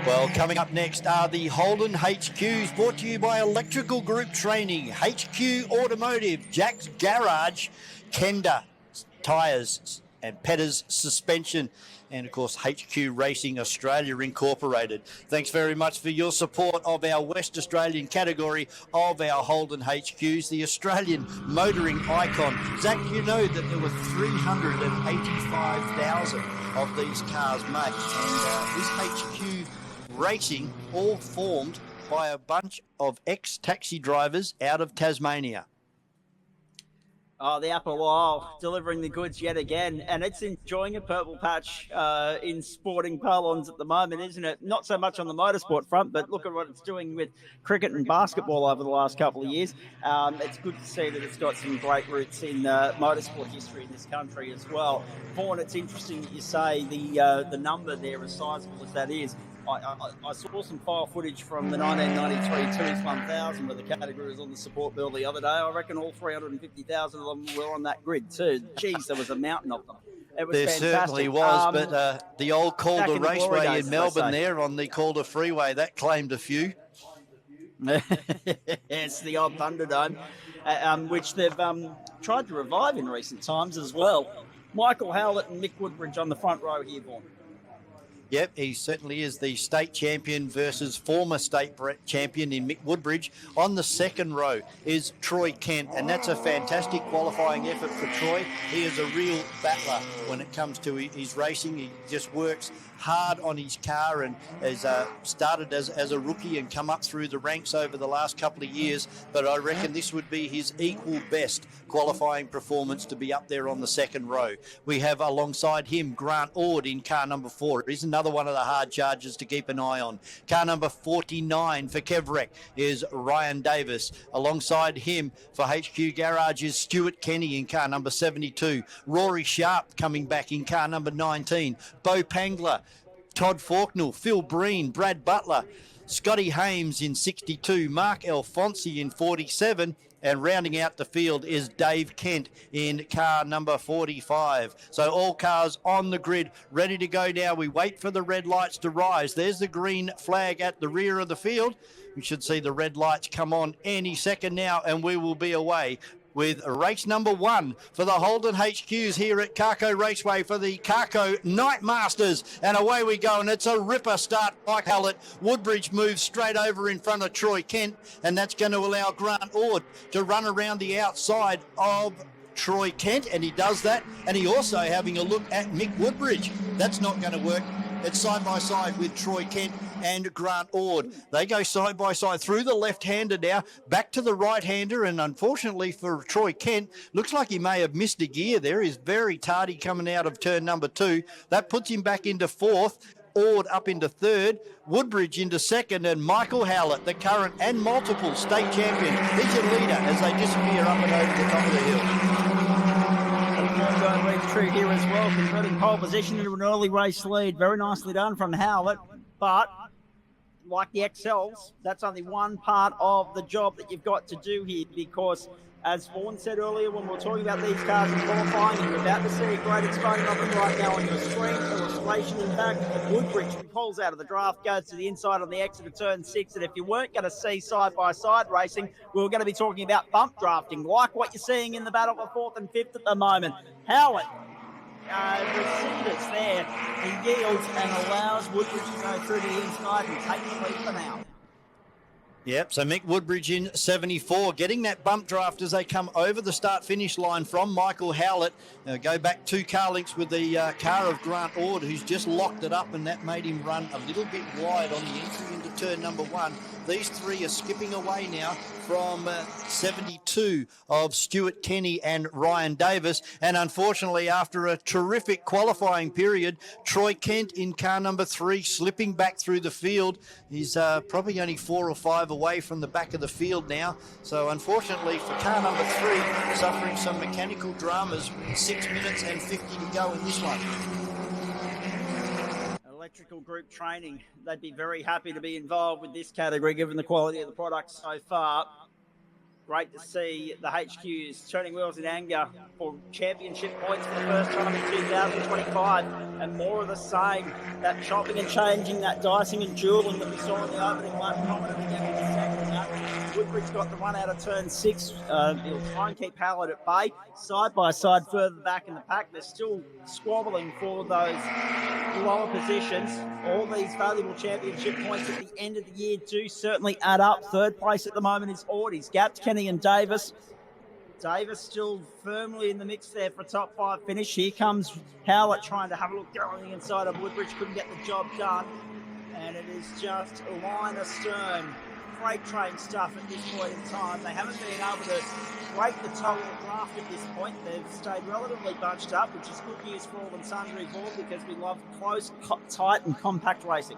Well, coming up next are the Holden HQs, brought to you by Electrical Group Training, HQ Automotive, Jack's Garage, Kenda Tyres and Petters Suspension, and of course HQ Racing Australia Incorporated. Thanks very much for your support of our West Australian category of our Holden HQs, the Australian motoring icon. Zach, you know that there were 385,000 of these cars made, and this HQ Racing all formed by a bunch of ex-taxi drivers out of Tasmania. Oh, the Apple Isle delivering the goods yet again, and it's enjoying a purple patch in sporting parlance at the moment, isn't it? Not so much on the motorsport front, but look at what it's doing with cricket and basketball over the last couple of years. It's good to see that it's got some great roots in motorsport history in this country as well. Vaughan, it's interesting that you say the number there, as sizable as that is. I saw some file footage from the 1993 Tours 1000 where the category was on the support bill the other day. I reckon all 350,000 of them were on that grid too. Geez, there was a mountain of them. It was fantastic. Certainly was, but the old Calder Raceway days, in Melbourne there on the Calder Freeway, that claimed a few. It's the old Thunderdome, which they've tried to revive in recent times as well. Michael Howlett and Mick Woodbridge on the front row here, Vaughan. Yep, he certainly is the state champion versus former state champion in Mick Woodbridge. On the second row is Troy Kent, and that's a fantastic qualifying effort for Troy. He is a real battler when it comes to his racing. He just works hard on his car and has started as a rookie and come up through the ranks over the last couple of years. But I reckon this would be his equal best qualifying performance to be up there on the second row. We have alongside him Grant Ord in car number 4. He's another one of the hard chargers to keep an eye on. Car number 49 for Kevrek is Ryan Davis. Alongside him for HQ Garage is Stuart Kenny in car number 72. Rory Sharp coming back in car number 19. Bo Pangler, Todd Faulknell, Phil Breen, Brad Butler, Scotty Hames in 62, Mark Alfonsi in 47, and rounding out the field is Dave Kent in car number 45. So all cars on the grid, ready to go now. We wait for the red lights to rise. There's the green flag at the rear of the field. We should see the red lights come on any second now, and we will be away with race number 1 for the Holden HQs here at Carco Raceway for the Carco Night Masters. And away we go, and it's a ripper start by Hallett. Woodbridge moves straight over in front of Troy Kent, and that's going to allow Grant Ord to run around the outside of Troy Kent, and he does that. And he also having a look at Mick Woodbridge. That's not going to work. It's side by side with Troy Kent and Grant Ord. They go side by side through the left-hander now, back to the right-hander, and unfortunately for Troy Kent, looks like he may have missed a gear there. He's very tardy coming out of turn number 2. That puts him back into 4th. Ord up into 3rd, Woodbridge into 2nd, and Michael Howlett, the current and multiple state champion, is your leader as they disappear up and over the top of the hill. True here as well, converting pole position into an early race lead. Very nicely done from Howlett, but like the XLs, that's only one part of the job that you've got to do here, because as Vaughan said earlier when we were talking about these cars in qualifying, and you're about to see a great exponent of them right now on your screen, illustration in fact, Woodbridge pulls out of the draft, goes to the inside on the exit of turn 6, and if you weren't going to see side-by-side racing, we were going to be talking about bump drafting, like what you're seeing in the battle for 4th and 5th at the moment. Howlett receives there, he yields and allows Woodbridge to go through to the inside and take the lead for now. Yep, so Mick Woodbridge in 74, getting that bump draft as they come over the start-finish line from Michael Howlett. Go back 2 car lengths with the car of Grant Ord, who's just locked it up, and that made him run a little bit wide on the entry into turn number 1. These 3 are skipping away now from 72 of Stuart Kenny and Ryan Davis. And unfortunately, after a terrific qualifying period, Troy Kent in car number 3 slipping back through the field. He's probably only 4 or 5 away from the back of the field now. So unfortunately for car number 3, suffering some mechanical dramas, 6 minutes and 50 to go in this one. Electrical Group Training, they'd be very happy to be involved with this category given the quality of the product so far. Great to see the HQs turning wheels in anger for championship points for the first time in 2025, and more of the same. That chopping and changing, that dicing and dueling that we saw in the opening lap, prominent again in the second lap. Woodbridge got the run out of turn 6. He'll try and keep Howlett at bay. Side by side further back in the pack, they're still squabbling for those lower positions. All these valuable championship points at the end of the year do certainly add up. Third place at the moment is Audie's. Gapped Kenny and Davis. Davis still firmly in the mix there for a top 5 finish. Here comes Howlett trying to have a look down on the inside of Woodbridge. Couldn't get the job done. And it is just a line astern. Freight train stuff at this point in time. They haven't been able to break the toe of the draft at this point. They've stayed relatively bunched up, which is good news for all and sundry for, because we love close, tight and compact racing.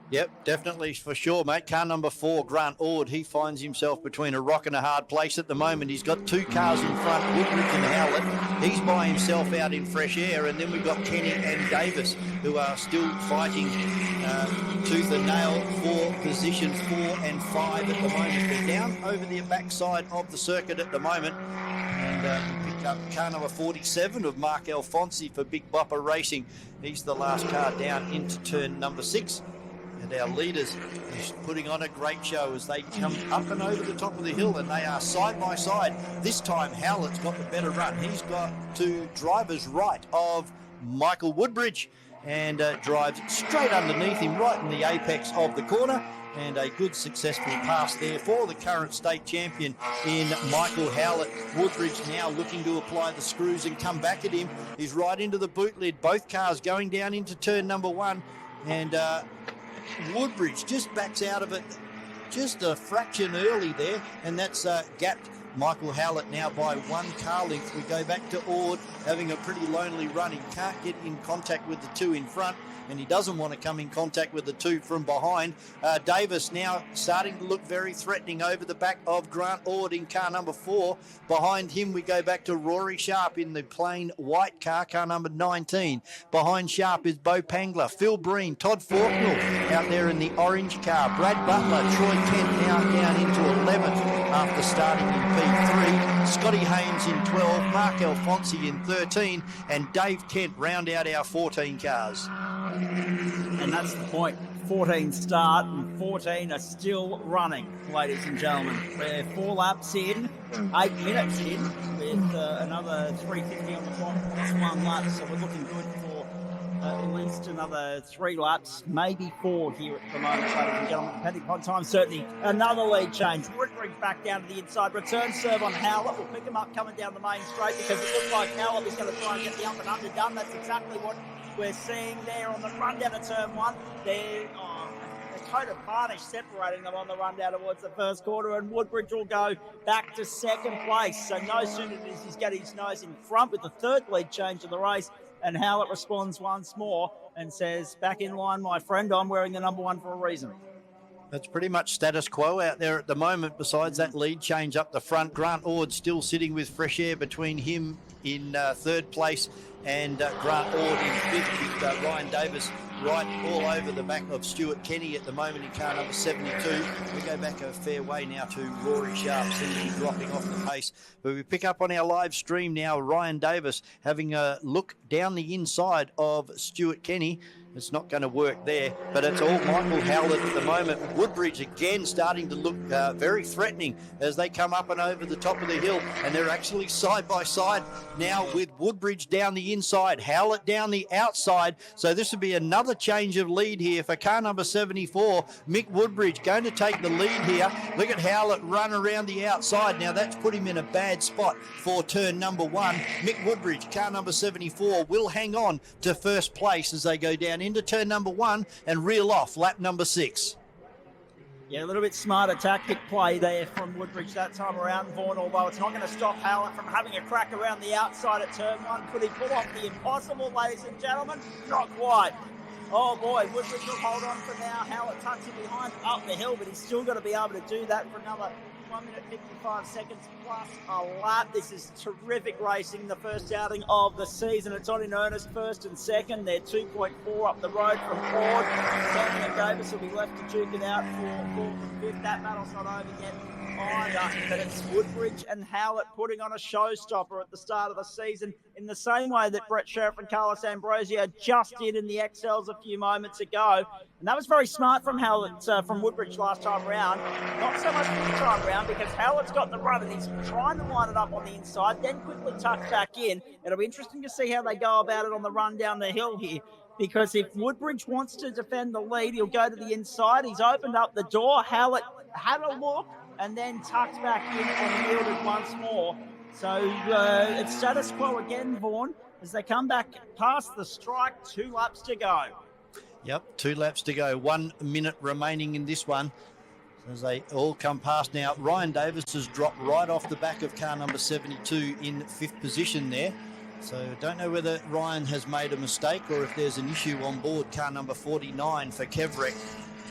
Yep, definitely, for sure, mate. Car number 4, Grant Ord, he finds himself between a rock and a hard place at the moment. He's got 2 cars in front, Woodbridge and Howlett. He's by himself out in fresh air, and then we've got Kenny and Davis, who are still fighting tooth and nail for position 4 and 5 at the moment. They're down over the backside of the circuit at the moment. And we picked up car number 47 of Mark Alfonsi for Big Bopper Racing. He's the last car down into turn number 6. And our leaders is putting on a great show as they come up and over the top of the hill, and they are side by side. This time Howlett's got the better run. He's got to driver's right of Michael Woodbridge and drives straight underneath him right in the apex of the corner. And a good successful pass there for the current state champion in Michael Howlett. Woodbridge now looking to apply the screws and come back at him. He's right into the boot lid. Both cars going down into turn number 1. And Woodbridge just backs out of it just a fraction early there, and that's gapped Michael Howlett now by 1 car length. We go back to Ord having a pretty lonely run. He can't get in contact with the 2 in front, and he doesn't want to come in contact with the 2 from behind. Davis now starting to look very threatening over the back of Grant Ord in car number 4. Behind him we go back to Rory Sharp in the plain white car number 19. Behind Sharp is Bo Pangler, Phil Breen, Todd Faulknell out there in the orange car. Brad Butler, Troy Kent now down into 11th after starting in P3. Scotty Haynes in 12, Mark Alfonsi in 13, and Dave Kent round out our 14 cars. And that's the point. 14 start and 14 are still running, ladies and gentlemen. We're 4 laps in, 8 minutes in, with another 350 on the clock. That's 1 lap, so we're looking good for at least another 3 laps, maybe 4 here at the moment, ladies and gentlemen. Depending upon time, certainly another lead change. Woodbridge back down to the inside. Return serve on Howlett. We'll pick him up coming down the main straight, because it looks like Howlett is going to try and get the up and under done. That's exactly what we're seeing there on the run down to turn 1. They're a coat of varnish separating them on the run down towards the first quarter, and Woodbridge will go back to 2nd place. So no sooner does he get his nose in front with the 3rd lead change of the race, and Howlett responds once more and says, "Back in line, my friend. I'm wearing the number 1 for a reason." That's pretty much status quo out there at the moment. Besides that lead change up the front, Grant Ord still sitting with fresh air between him in 3rd place and Grant Ord in 5th, with Ryan Davis right all over the back of Stuart Kenny at the moment in car number 72. We go back a fair way now to Rory Sharp, seemingly dropping off the pace. But we pick up on our live stream now, Ryan Davis having a look down the inside of Stuart Kenny. It's not going to work there, but it's all Michael Howlett at the moment. Woodbridge again starting to look very threatening as they come up and over the top of the hill, and they're actually side by side now with Woodbridge down the inside, Howlett down the outside. So this would be another change of lead here for car number 74. Mick Woodbridge going to take the lead here. Look at Howlett run around the outside. Now that's put him in a bad spot for turn number 1. Mick Woodbridge, car number 74, will hang on to 1st place as they go down into turn number 1 and reel off lap number 6. Yeah, a little bit smarter tactic play there from Woodbridge that time around, Vaughan, although it's not going to stop Howlett from having a crack around the outside at turn 1. Could he pull off the impossible, ladies and gentlemen? Not quite. Oh boy, Woodbridge will hold on for now. Howlett tucks him behind up the hill, but he's still got to be able to do that for another 1 minute 55 seconds plus a lap. This is terrific racing, the first outing of the season. It's on in earnest, first and second. They're 2.4 up the road from Ford. Stanley and Davis will be left to duke it out for fourth and fifth. That battle's not over yet either, but it's Woodbridge and Howlett putting on a showstopper at the start of the season in the same way that Brett Sheriff and Carlos Ambrosio just did in the XLs a few moments ago. And that was very smart from Howlett, from Woodbridge last time round. Not so much this time round, because Howlett's got the run and he's trying to line it up on the inside, then quickly tuck back in. It'll be interesting to see how they go about it on the run down the hill here, because if Woodbridge wants to defend the lead, he'll go to the inside. He's opened up the door. Howlett had a look and then tucked back in and yielded once more. So it's status quo again, Vaughan, as they come back past the strike. 2 laps to go. Yep, 2 laps to go. 1 minute remaining in this one as they all come past now. Ryan Davis has dropped right off the back of car number 72 in 5th position there. So don't know whether Ryan has made a mistake or if there's an issue on board car number 49 for Kevrek.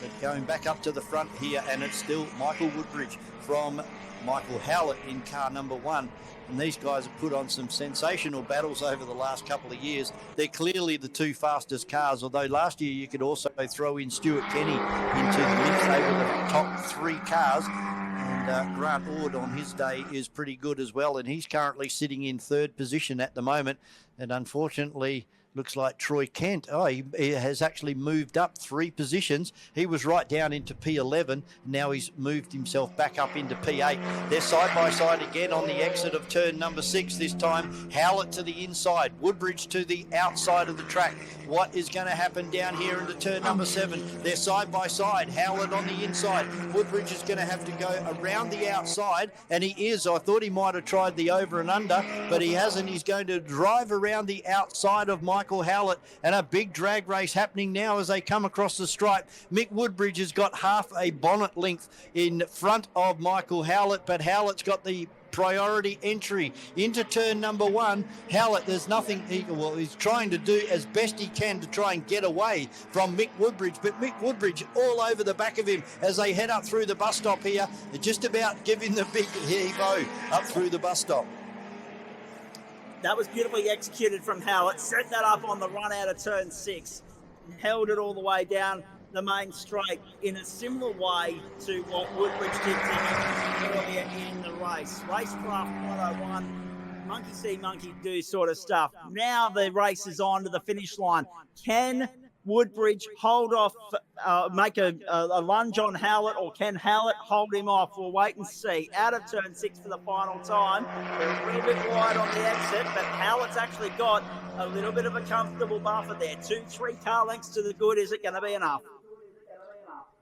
But going back up to the front here, and it's still Michael Woodbridge from Michael Howlett in car number 1. And these guys have put on some sensational battles over the last couple of years. They're clearly the 2 fastest cars, although last year you could also throw in Stuart Kenny into the mix. They were the top 3 cars. And Grant Ord on his day is pretty good as well, and he's currently sitting in 3rd position at the moment. And unfortunately, looks like Troy Kent, he has actually moved up 3 positions. He was right down into P11. Now he's moved himself back up into P8. They're side by side again on the exit of turn number 6 this time. Howlett to the inside, Woodbridge to the outside of the track. What is going to happen down here into turn number 7? They're side by side. Howlett on the inside. Woodbridge is going to have to go around the outside, and he is. I thought he might have tried the over and under, but he hasn't. He's going to drive around the outside of Michael Howlett, and a big drag race happening now as they come across the stripe. Mick Woodbridge has got half a bonnet length in front of Michael Howlett, but Howlett's got the priority entry into turn number 1. Howlett, there's nothing he's trying to do as best he can to try and get away from Mick Woodbridge, but Mick Woodbridge all over the back of him as they head up through the bus stop here. They're just about giving the big heave-o up through the bus stop. That was beautifully executed from Howlett. Set that up on the run out of turn 6. Held it all the way down the main straight in a similar way to what Woodbridge did to him earlier in the race. Racecraft 101, monkey see, monkey do sort of stuff. Now the race is on to the finish line. Can Woodbridge hold off, make a lunge on Howlett, or can Howlett hold him off? We'll wait and see. Out of turn 6 for the final time. They're a little bit wide on the exit, but Howlett's actually got a little bit of a comfortable buffer there. 2-3 car lengths to the good. Is it going to be enough?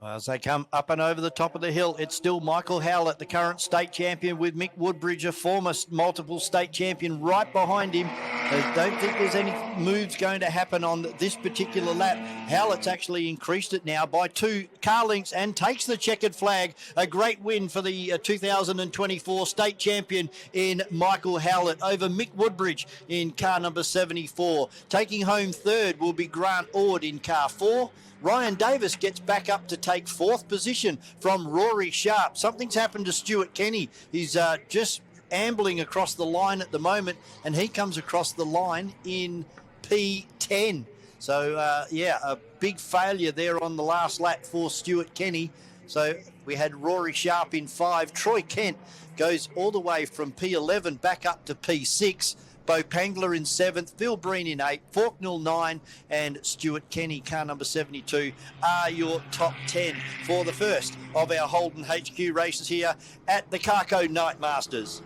As they come up and over the top of the hill, it's still Michael Howlett, the current state champion, with Mick Woodbridge, a former multiple state champion, right behind him. I don't think there's any moves going to happen on this particular lap. Howlett's actually increased it now by 2 car lengths and takes the checkered flag. A great win for the 2024 state champion in Michael Howlett over Mick Woodbridge in car number 74. Taking home 3rd will be Grant Ord in car 4. Ryan Davis gets back up to take 4th position from Rory Sharp. Something's happened to Stuart Kenny. He's just ambling across the line at the moment, and he comes across the line in P10. So, a big failure there on the last lap for Stuart Kenny. So we had Rory Sharp in 5. Troy Kent goes all the way from P11 back up to P6. Bo Pangler in 7th, Phil Breen in 8th, Faulknell 9, and Stuart Kenny, car number 72, are your top 10 for the first of our Holden HQ races here at the Carco Night Masters.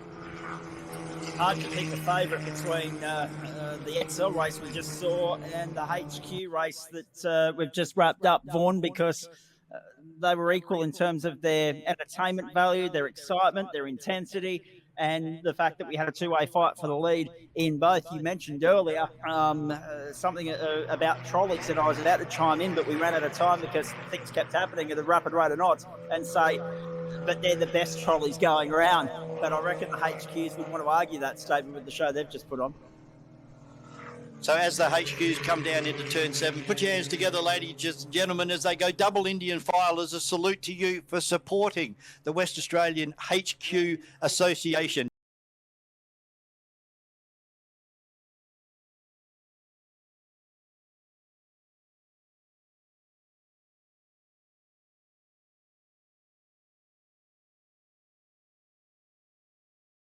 Hard to pick a favourite between the XL race we just saw and the HQ race that we've just wrapped up, Vaughan, because they were equal in terms of their entertainment value, their excitement, their intensity, and the fact that we had a 2-way fight for the lead in both. You mentioned earlier something about trolleys that I was about to chime in, but we ran out of time because things kept happening at a rapid rate of knots, and say, but they're the best trolleys going around. But I reckon the HQs would want to argue that statement with the show they've just put on. So as the HQs come down into turn 7, put your hands together, ladies and gentlemen, as they go double Indian file as a salute to you for supporting the West Australian HQ Association.